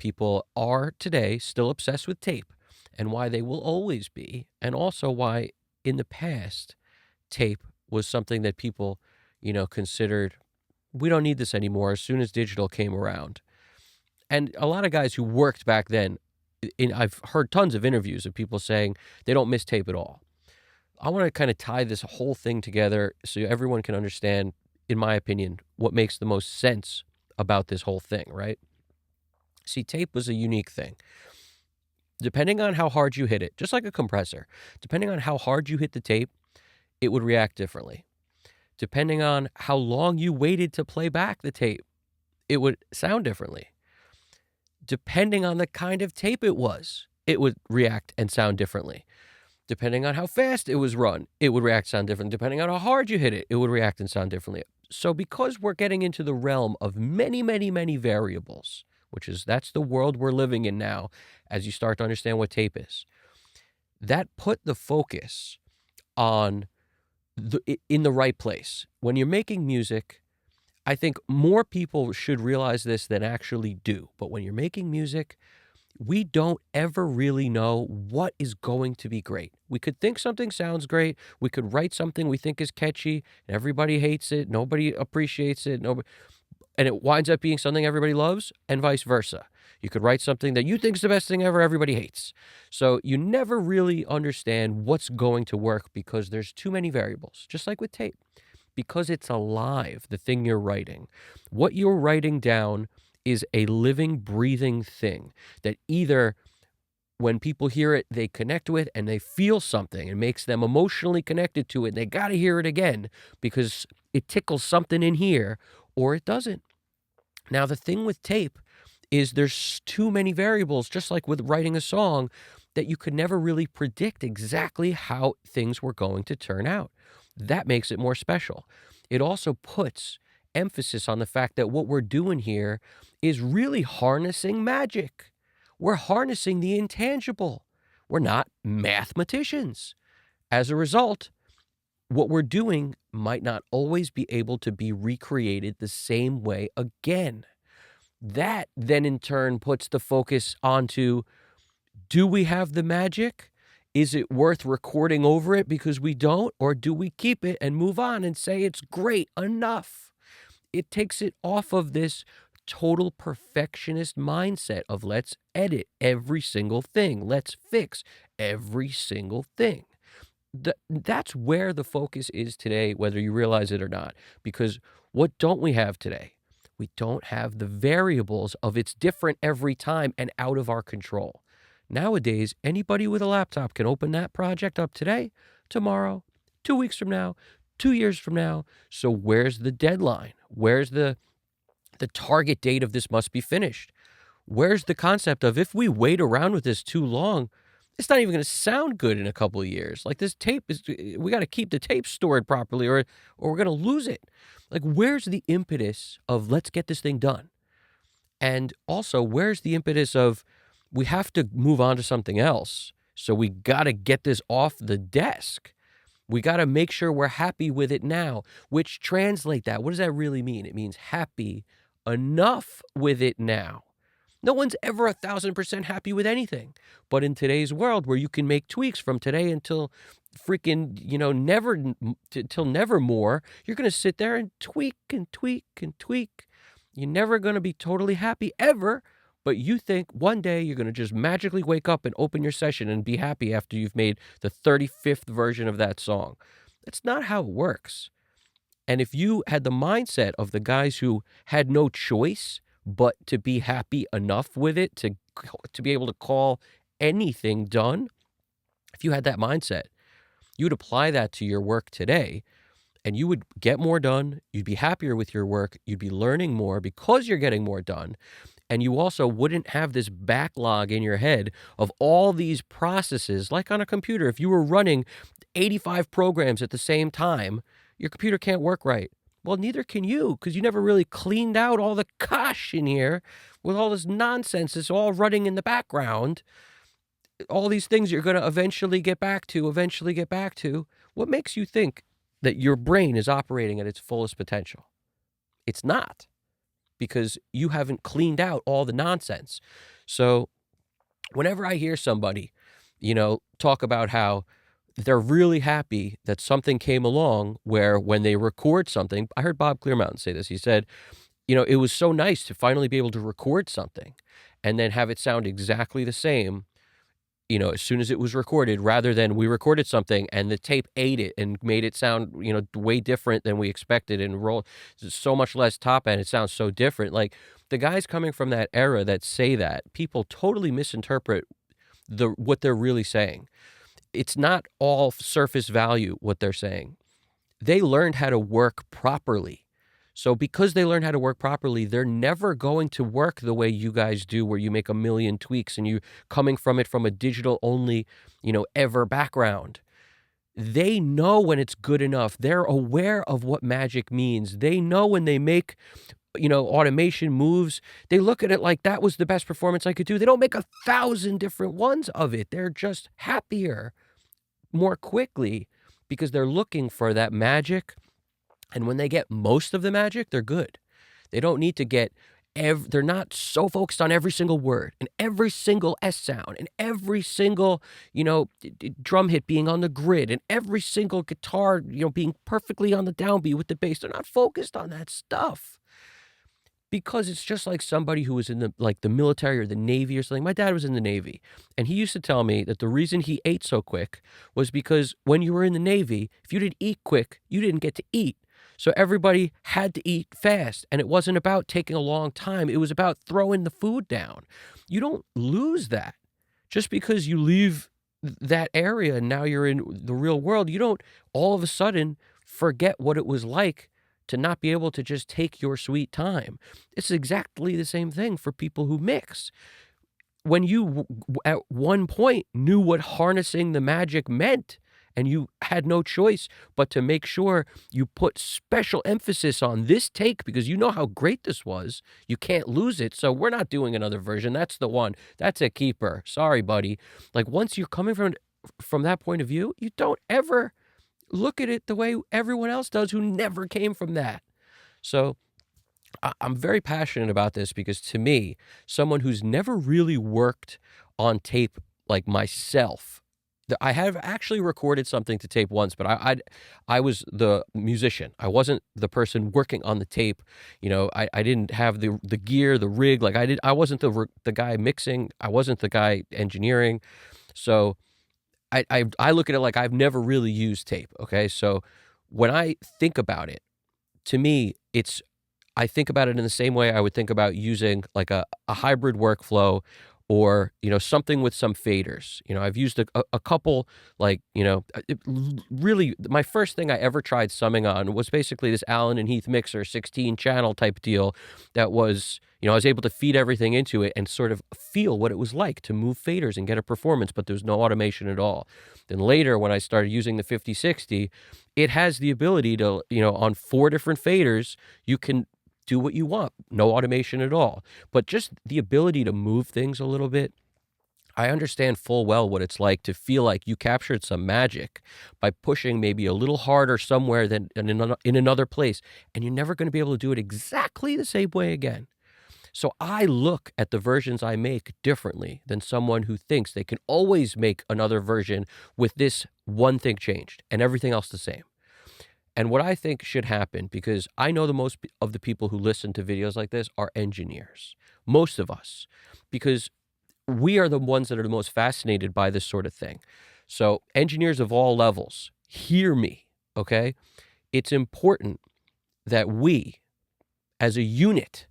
people are today still obsessed with tape and why they will always be, and also why in the past tape was something that people, considered we don't need this anymore as soon as digital came around. And a lot of guys who worked back then, I've heard tons of interviews of people saying they don't miss tape at all. I want to kind of tie this whole thing together so everyone can understand, in my opinion, what makes the most sense about this whole thing, right? See, tape was a unique thing. Depending on how hard you hit it, just like a compressor, depending on how hard you hit the tape, it would react differently. Depending on how long you waited to play back the tape, it would sound differently. Depending on the kind of tape it was, it would react and sound differently. Depending on how fast it was run, it would react and sound different. Depending on how hard you hit it, it would react and sound differently. So because we're getting into the realm of many, many, many variables, that's the world we're living in now as you start to understand what tape is, that put the focus on in the right place. When you're making music, I think more people should realize this than actually do. But when you're making music, we don't ever really know what is going to be great. We could think something sounds great. We could write something we think is catchy, and everybody hates it. Nobody appreciates it. And it winds up being something everybody loves, and vice versa. You could write something that you think is the best thing ever, everybody hates. So you never really understand what's going to work because there's too many variables, just like with tape. Because it's alive, the thing you're writing. What you're writing down is a living, breathing thing that either when people hear it, they connect with and they feel something and makes them emotionally connected to it. And they got to hear it again because it tickles something in here, or it doesn't. Now, the thing with tape is there's too many variables, just like with writing a song, that you could never really predict exactly how things were going to turn out. That makes it more special. It also puts emphasis on the fact that what we're doing here is really harnessing magic. We're harnessing the intangible. We're not mathematicians. As a result, what we're doing might not always be able to be recreated the same way again. That then in turn puts the focus onto, do we have the magic? Is it worth recording over it because we don't? Or do we keep it and move on and say it's great enough? It takes it off of this total perfectionist mindset of let's edit every single thing. Let's fix every single thing. That's where the focus is today, whether you realize it or not. Because what don't we have today? We don't have the variables of it's different every time and out of our control. Nowadays, anybody with a laptop can open that project up today, tomorrow, 2 weeks from now, 2 years from now. So where's the deadline? Where's the target date of this must be finished? Where's the concept of if we wait around with this too long, it's not even going to sound good in a couple of years. Like this tape we got to keep the tape stored properly or we're going to lose it. Like where's the impetus of let's get this thing done? And also where's the impetus of we have to move on to something else. So we got to get this off the desk. We got to make sure we're happy with it now, which translate that. What does that really mean? It means happy enough with it now. No one's ever 1,000% happy with anything. But in today's world where you can make tweaks from today until freaking, till never more, you're going to sit there and tweak and tweak and tweak. You're never going to be totally happy ever. But you think one day you're going to just magically wake up and open your session and be happy after you've made the 35th version of that song. That's not how it works. And if you had the mindset of the guys who had no choice but to be happy enough with it to be able to call anything done, if you had that mindset, you would apply that to your work today and you would get more done. You'd be happier with your work. You'd be learning more because you're getting more done. And you also wouldn't have this backlog in your head of all these processes. Like on a computer, if you were running 85 programs at the same time, your computer can't work right. Well, neither can you because you never really cleaned out all the cache in here with all this nonsense that's all running in the background. All these things you're going to eventually get back to. What makes you think that your brain is operating at its fullest potential? It's not. because you haven't cleaned out all the nonsense. So whenever I hear somebody, talk about how they're really happy that something came along where when they record something, I heard Bob Clearmountain say this. He said, it was so nice to finally be able to record something and then have it sound exactly the same, as soon as it was recorded, rather than we recorded something and the tape ate it and made it sound, way different than we expected and roll so much less top end. It sounds so different. Like the guys coming from that era that say that, people totally misinterpret what they're really saying. It's not all surface value what they're saying. They learned how to work properly. So because they learned how to work properly, they're never going to work the way you guys do, where you make a million tweaks and you coming from it from a digital only, ever background. They know when it's good enough. They're aware of what magic means. They know when they make, automation moves, they look at it like that was the best performance I could do. They don't make 1,000 different ones of it. They're just happier more quickly because they're looking for that magic. And when they get most of the magic, they're good. They don't need to get they're not so focused on every single word and every single S sound and every single, drum hit being on the grid and every single guitar, being perfectly on the downbeat with the bass. They're not focused on that stuff. Because it's just like somebody who was in the military or the Navy or something. My dad was in the Navy, and he used to tell me that the reason he ate so quick was because when you were in the Navy, if you didn't eat quick, you didn't get to eat. So everybody had to eat fast, and it wasn't about taking a long time. It was about throwing the food down. You don't lose that just because you leave that area and now you're in the real world. You don't all of a sudden forget what it was like to not be able to just take your sweet time. It's exactly the same thing for people who mix. When you at one point knew what harnessing the magic meant, and you had no choice but to make sure you put special emphasis on this take because you know how great this was. You can't lose it. So we're not doing another version. That's the one. That's a keeper. Sorry, buddy. Like once you're coming from that point of view, you don't ever look at it the way everyone else does who never came from that. So I'm very passionate about this because to me, someone who's never really worked on tape like myself, I have actually recorded something to tape once, but I was the musician. I wasn't the person working on the tape. I didn't have the gear, the rig. Like I wasn't the guy mixing. I wasn't the guy engineering. So I look at it like I've never really used tape. Okay, so when I think about it, to me, I think about it in the same way I would think about using like a hybrid workflow or, something with some faders. I've used a couple, like, really, my first thing I ever tried summing on was basically this Allen and Heath mixer 16 channel type deal that was, I was able to feed everything into it and sort of feel what it was like to move faders and get a performance, but there was no automation at all. Then later, when I started using the 5060, it has the ability to, on 4 different faders, you can do what you want, no automation at all. But just the ability to move things a little bit, I understand full well what it's like to feel like you captured some magic by pushing maybe a little harder somewhere than in another place, and you're never going to be able to do it exactly the same way again. So I look at the versions I make differently than someone who thinks they can always make another version with this one thing changed and everything else the same. And what I think should happen, because I know the most of the people who listen to videos like this are engineers, most of us, because we are the ones that are the most fascinated by this sort of thing. So engineers of all levels, hear me, okay? It's important that we, as a unit,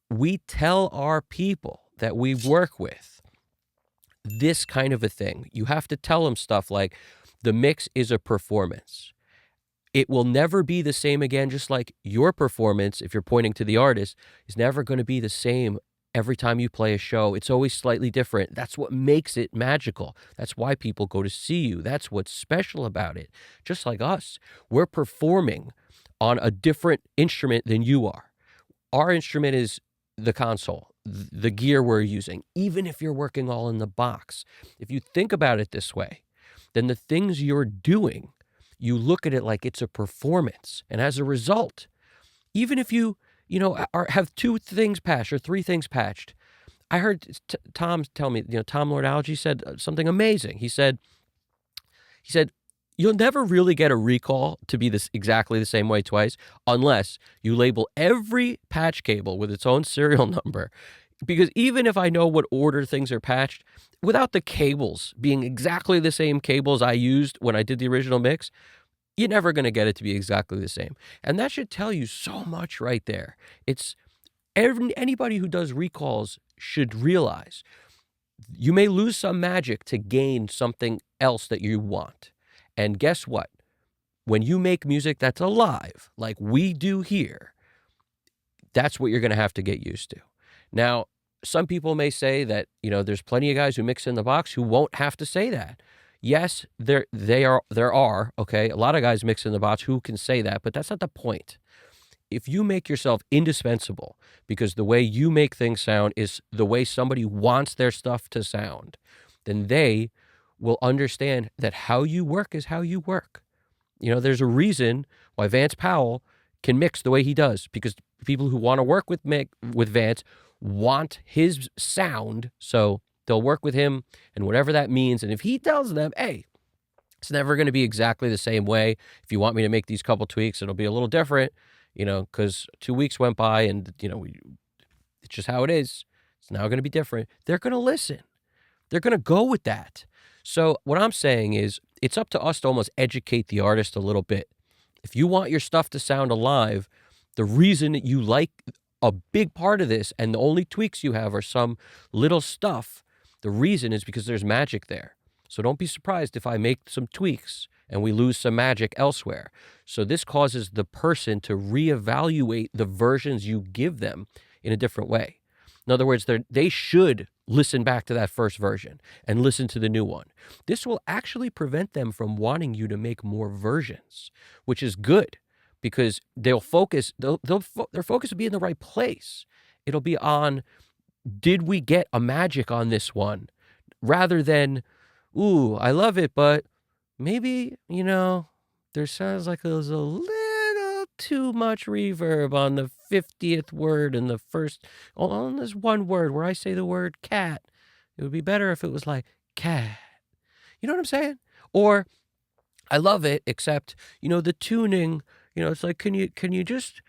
we tell our people that we work with this kind of a thing. You have to tell them stuff like the mix is a performance. It will never be the same again, just like your performance, if you're pointing to the artist, is never going to be the same every time you play a show. It's always slightly different. That's what makes it magical. That's why people go to see you. That's what's special about it. Just like us, we're performing on a different instrument than you are. Our instrument is the console, the gear we're using, even if you're working all in the box. If you think about it this way, then the things you're doing, you look at it like it's a performance. And as a result, even if you have two things patched or three things patched. I heard Tom tell me, Tom Lordology said something amazing. He said, you'll never really get a recall to be this exactly the same way twice unless you label every patch cable with its own serial number. Because even if I know what order things are patched, without the cables being exactly the same cables I used when I did the original mix, you're never going to get it to be exactly the same. And that should tell you so much right there. It's anybody who does recalls should realize you may lose some magic to gain something else that you want. And guess what? When you make music that's alive, like we do here, that's what you're going to have to get used to. Now, some people may say that, there's plenty of guys who mix in the box who won't have to say that. Yes, there are, okay, a lot of guys mix in the box who can say that, but that's not the point. If you make yourself indispensable because the way you make things sound is the way somebody wants their stuff to sound, then they will understand that how you work is how you work. There's a reason why Vance Powell can mix the way he does, because people who want to work with Vance want his sound, so they'll work with him and whatever that means. And if he tells them, hey, it's never going to be exactly the same way. If you want me to make these couple tweaks, it'll be a little different, because 2 weeks went by and, it's just how it is. It's now going to be different. They're going to listen. They're going to go with that. So what I'm saying is it's up to us to almost educate the artist a little bit. If you want your stuff to sound alive, the reason that you like a big part of this and the only tweaks you have are some little stuff, the reason is because there's magic there. So don't be surprised if I make some tweaks and we lose some magic elsewhere. So this causes the person to reevaluate the versions you give them in a different way. In other words, they should listen back to that first version and listen to the new one. This will actually prevent them from wanting you to make more versions, which is good because their focus will be in the right place. It'll be on, did we get a magic on this one? Rather than, ooh, I love it, but maybe, there sounds like there's a little too much reverb on the 50th word in the first, on this one word where I say the word cat. It would be better if it was like cat. You know what I'm saying? Or I love it, except, the tuning, it's like, can you just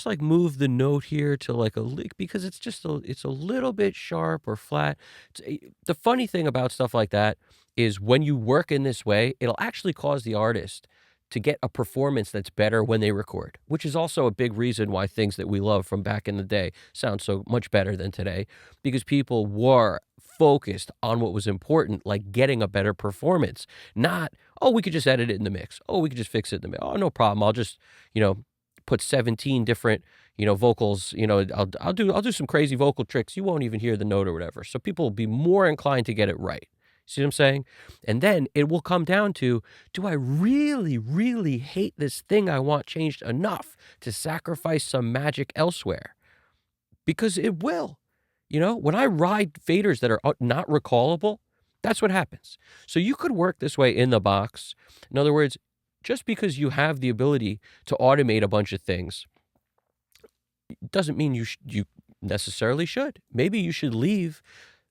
like move the note here to like a lick, because it's a little bit sharp or flat. The funny thing about stuff like that is when you work in this way, it'll actually cause the artist to get a performance that's better when they record, which is also a big reason why things that we love from back in the day sound so much better than today, because people were focused on what was important, like getting a better performance, not, oh, we could just edit it in the mix. Oh, we could just fix it in the mix. Oh, no problem. I'll just, put 17 different, vocals, I'll do some crazy vocal tricks. You won't even hear the note or whatever. So people will be more inclined to get it right. See what I'm saying? And then it will come down to, do I really, really hate this thing I want changed enough to sacrifice some magic elsewhere? Because it will. When I ride faders that are not recallable, that's what happens. So you could work this way in the box. In other words, just because you have the ability to automate a bunch of things doesn't mean you necessarily should. Maybe you should leave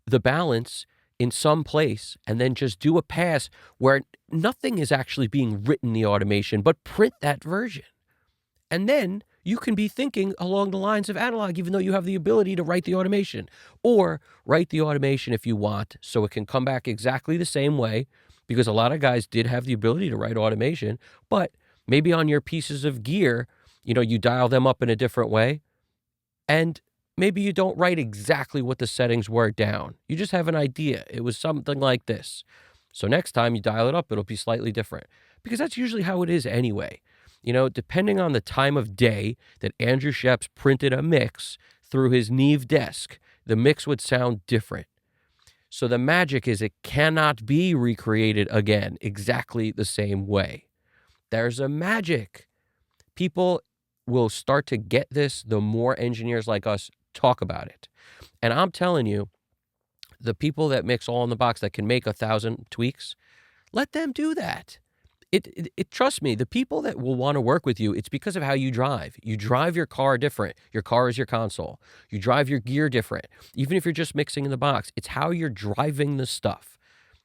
the balance in some place and then just do a pass where nothing is actually being written in the automation, but print that version. And then you can be thinking along the lines of analog, even though you have the ability to write the automation, or write the automation if you want, so it can come back exactly the same way, because a lot of guys did have the ability to write automation, but maybe on your pieces of gear, you dial them up in a different way, and maybe you don't write exactly what the settings were down. You just have an idea. It was something like this. So next time you dial it up, it'll be slightly different, because that's usually how it is anyway. Depending on the time of day that Andrew Sheps printed a mix through his Neve desk, the mix would sound different. So the magic is it cannot be recreated again exactly the same way. There's a magic. People will start to get this the more engineers like us talk about it. And I'm telling you, the people that mix all in the box that can make 1,000 tweaks, let them do that. Trust me, the people that will wanna work with you, it's because of how you drive. You drive your car different. Your car is your console. You drive your gear different. Even if you're just mixing in the box, it's how you're driving the stuff.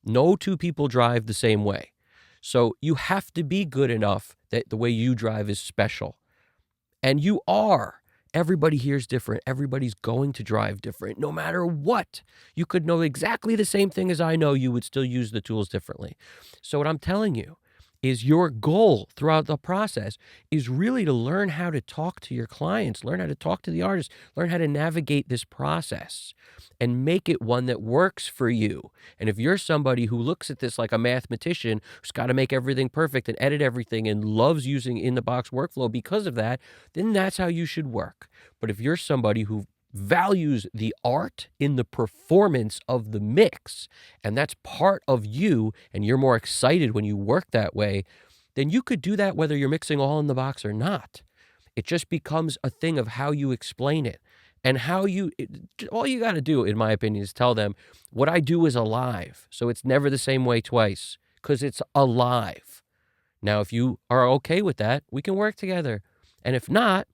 No two people drive the same way. So you have to be good enough that the way you drive is special. And you are. Everybody here is different. Everybody's going to drive different, no matter what. You could know exactly the same thing as I know, you would still use the tools differently. So what I'm telling you is your goal throughout the process is really to learn how to talk to your clients, learn how to talk to the artists, learn how to navigate this process and make it one that works for you. And if you're somebody who looks at this like a mathematician who's got to make everything perfect and edit everything and loves using in the box workflow because of that, then that's how you should work. But if you're somebody who values the art in the performance of the mix, and that's part of you, and you're more excited when you work that way, then you could do that whether you're mixing all in the box or not. It just becomes a thing of how you explain it and how all you got to do, in my opinion, is tell them what I do is alive. So it's never the same way twice because it's alive. Now, if you are okay with that, we can work together. And if not,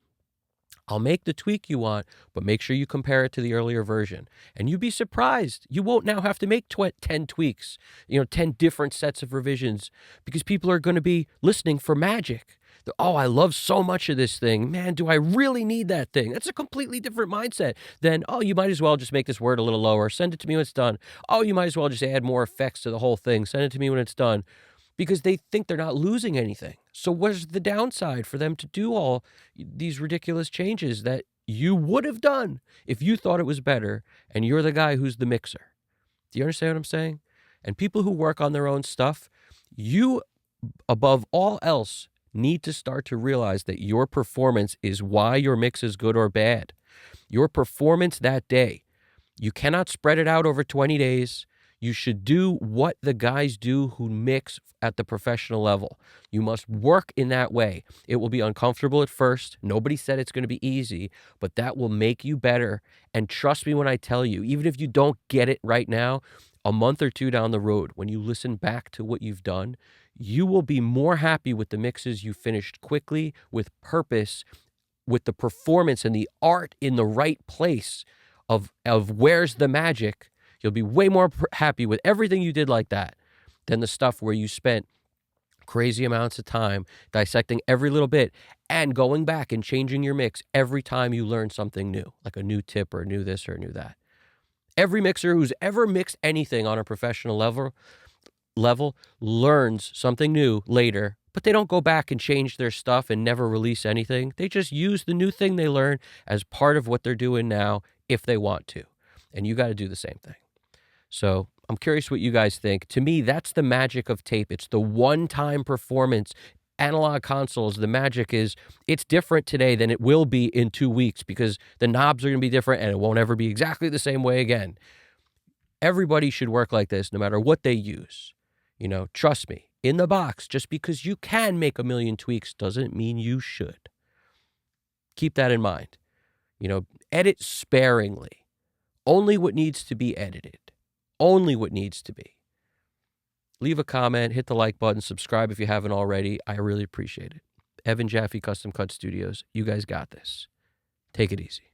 I'll make the tweak you want, but make sure you compare it to the earlier version. And you'd be surprised. You won't now have to make 10 tweaks, 10 different sets of revisions, because people are going to be listening for magic. Oh, I love so much of this thing. Man, do I really need that thing? That's a completely different mindset than, oh, you might as well just make this word a little lower. Send it to me when it's done. Oh, you might as well just add more effects to the whole thing. Send it to me when it's done. Because they think they're not losing anything. So what's the downside for them to do all these ridiculous changes that you would have done if you thought it was better and you're the guy who's the mixer? Do you understand what I'm saying? And people who work on their own stuff, you, above all else, need to start to realize that your performance is why your mix is good or bad. Your performance that day. You cannot spread it out over 20 days. You should do what the guys do who mix at the professional level. You must work in that way. It will be uncomfortable at first. Nobody said it's going to be easy, but that will make you better. And trust me when I tell you, even if you don't get it right now, a month or two down the road, when you listen back to what you've done, you will be more happy with the mixes you finished quickly, with purpose, with the performance and the art in the right place of where's the magic. You'll be way more happy with everything you did like that than the stuff where you spent crazy amounts of time dissecting every little bit and going back and changing your mix every time you learn something new, like a new tip or a new this or a new that. Every mixer who's ever mixed anything on a professional level learns something new later, but they don't go back and change their stuff and never release anything. They just use the new thing they learn as part of what they're doing now if they want to. And you got to do the same thing. So I'm curious what you guys think. To me, that's the magic of tape. It's the one-time performance. Analog consoles, the magic is it's different today than it will be in 2 weeks because the knobs are going to be different and it won't ever be exactly the same way again. Everybody should work like this no matter what they use. Trust me, in the box, just because you can make a million tweaks doesn't mean you should. Keep that in mind. Edit sparingly. Only what needs to be edited. Only what needs to be. Leave a comment, hit the like button, subscribe if you haven't already. I really appreciate it. Evan Jaffe Custom Cut Studios. You guys got this. Take it easy.